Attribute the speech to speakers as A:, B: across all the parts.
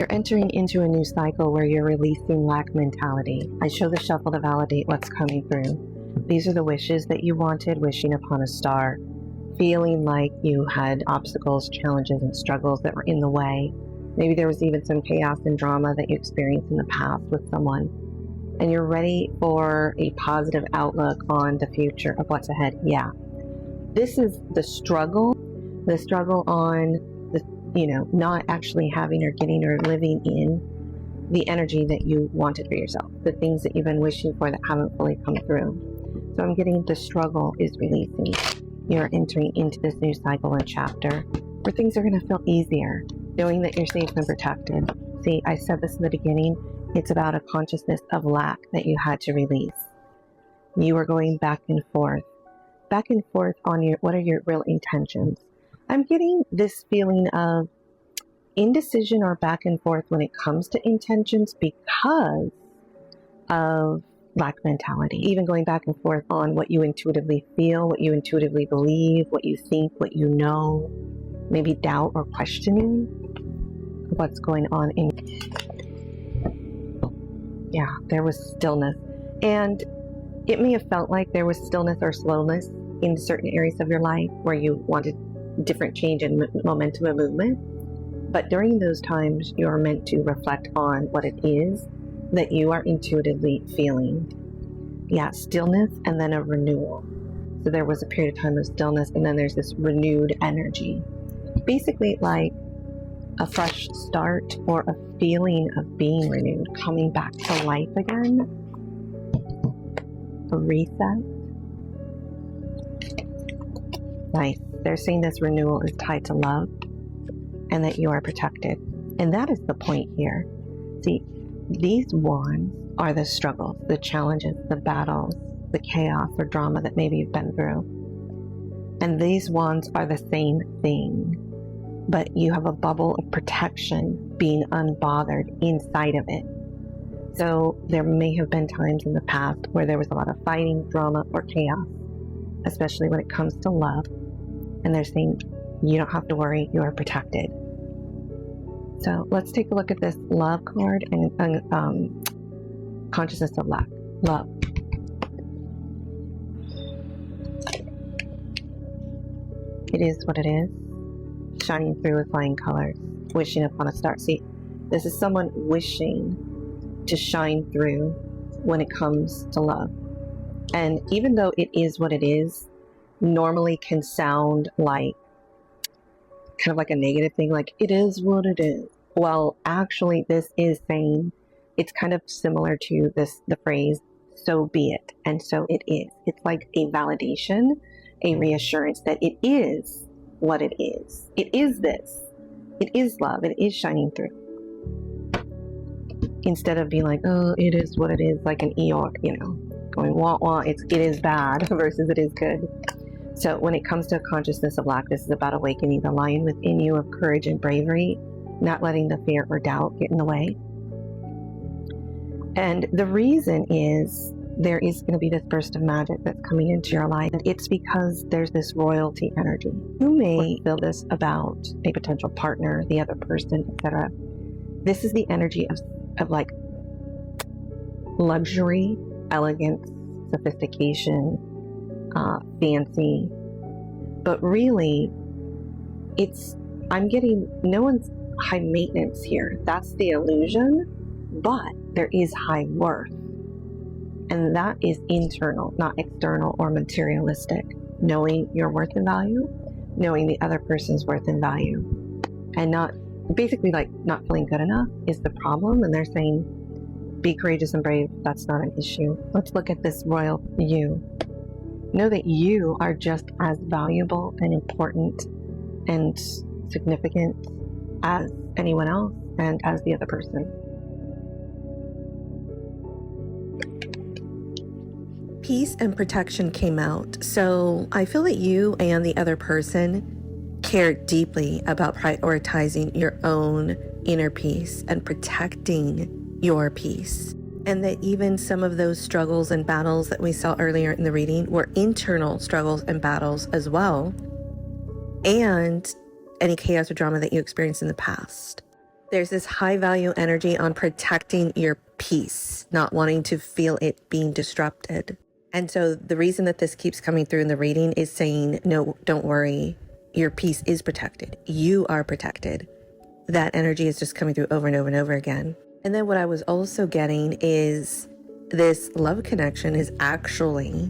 A: You're entering into a new cycle where you're releasing lack mentality. I show the shuffle to validate what's coming through. These are the wishes that you wanted, wishing upon a star, feeling like you had obstacles, challenges, and struggles that were in the way. Maybe there was even some chaos and drama that you experienced in the past with someone. And you're ready for a positive outlook on the future of what's ahead. Yeah. This is the struggle on the, not actually having or getting or living in the energy that you wanted for yourself, the things that you've been wishing for that haven't fully come through. So I'm getting the struggle is releasing. You're entering into this new cycle and chapter where things are going to feel easier, knowing that you're safe and protected. See, I said this in the beginning. It's about a consciousness of lack that you had to release. You are going back and forth on what are your real intentions. I'm getting this feeling of indecision or back and forth when it comes to intentions because of lack mentality. Even going back and forth on what you intuitively feel, what you intuitively believe, what you think, what you know, maybe doubt or questioning what's going on in. Yeah, there was stillness. And it may have felt like there was stillness or slowness in certain areas of your life where you wanted different change and momentum and movement. But during those times, you're meant to reflect on what it is that you are intuitively feeling. Yeah, stillness and then a renewal. So there was a period of time of stillness and then there's this renewed energy. Basically like a fresh start or a feeling of being renewed, coming back to life again, a reset. Nice. They're saying this renewal is tied to love and that you are protected. And that is the point here. See, these wands are the struggles, the challenges, the battles, the chaos or drama that maybe you've been through. And these wands are the same thing, but you have a bubble of protection being unbothered inside of it. So there may have been times in the past where there was a lot of fighting, drama, or chaos, especially when it comes to love. And they're saying, you don't have to worry, you are protected. So let's take a look at this love card and consciousness of lack. Love. It is what it is. Shining through with flying colors. Wishing upon a star. See, this is someone wishing to shine through when it comes to love. And even though it is what it is, normally can sound like kind of like a negative thing, like it is what it is. Well, actually this is saying, it's kind of similar to the phrase, so be it, and so it is. It's like a validation, a reassurance that it is what it is. It is this. It is love. It is shining through. Instead of being like, oh, it is what it is, like an Eeyore, going wah wah, it is bad versus it is good. So when it comes to a consciousness of lack, this is about awakening the lion within you of courage and bravery, not letting the fear or doubt get in the way. And the reason is there is going to be this burst of magic that's coming into your life. And it's because there's this royalty energy. You may feel this about a potential partner, the other person, etc. This is the energy of like luxury, elegance, sophistication, fancy, but really I'm getting no one's high maintenance here. That's the illusion, but there is high worth, and that is internal, not external or materialistic. Knowing your worth and value, knowing the other person's worth and value, and not basically like not feeling good enough is the problem. And they're saying be courageous and brave. That's not an issue. Let's look at this royal you. Know that you are just as valuable and important and significant as anyone else and as the other person. Peace and protection came out. So I feel that you and the other person care deeply about prioritizing your own inner peace and protecting your peace. And that even some of those struggles and battles that we saw earlier in the reading were internal struggles and battles as well. And any chaos or drama that you experienced in the past. There's this high value energy on protecting your peace, not wanting to feel it being disrupted. And so the reason that this keeps coming through in the reading is saying, no, don't worry. Your peace is protected. You are protected. That energy is just coming through over and over and over again. And then what I was also getting is this love connection is actually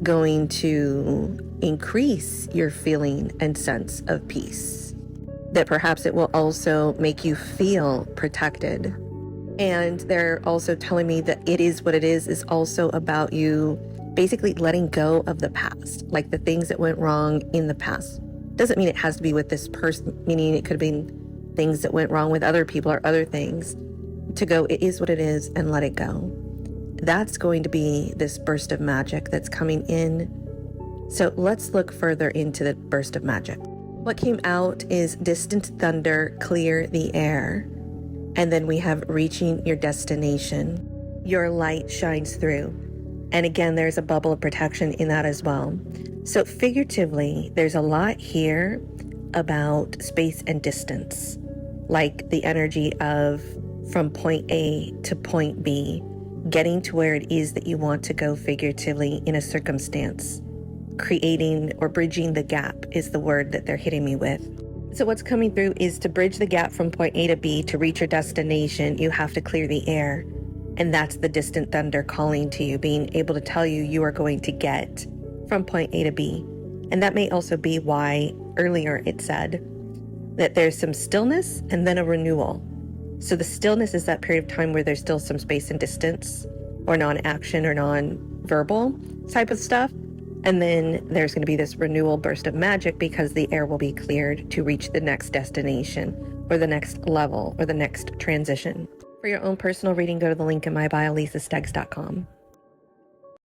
A: going to increase your feeling and sense of peace. That perhaps it will also make you feel protected. And they're also telling me that it is what it is also about you basically letting go of the past, like the things that went wrong in the past. Doesn't mean it has to be with this person, meaning it could have been things that went wrong with other people or other things. To go, it is what it is, and let it go. That's going to be this burst of magic that's coming in. So let's look further into the burst of magic. What came out is distant thunder, clear the air. And then we have reaching your destination. Your light shines through. And again, there's a bubble of protection in that as well. So figuratively, there's a lot here about space and distance, like the energy of from point A to point B, getting to where it is that you want to go figuratively in a circumstance. Creating or bridging the gap is the word that they're hitting me with. So what's coming through is to bridge the gap from point A to B to reach your destination, you have to clear the air. And that's the distant thunder calling to you, being able to tell you you are going to get from point A to B. And that may also be why earlier it said that there's some stillness and then a renewal. So the stillness is that period of time where there's still some space and distance or non-action or non-verbal type of stuff. And then there's going to be this renewal burst of magic because the air will be cleared to reach the next destination or the next level or the next transition. For your own personal reading, go to the link in my bio, lisastaggs.com.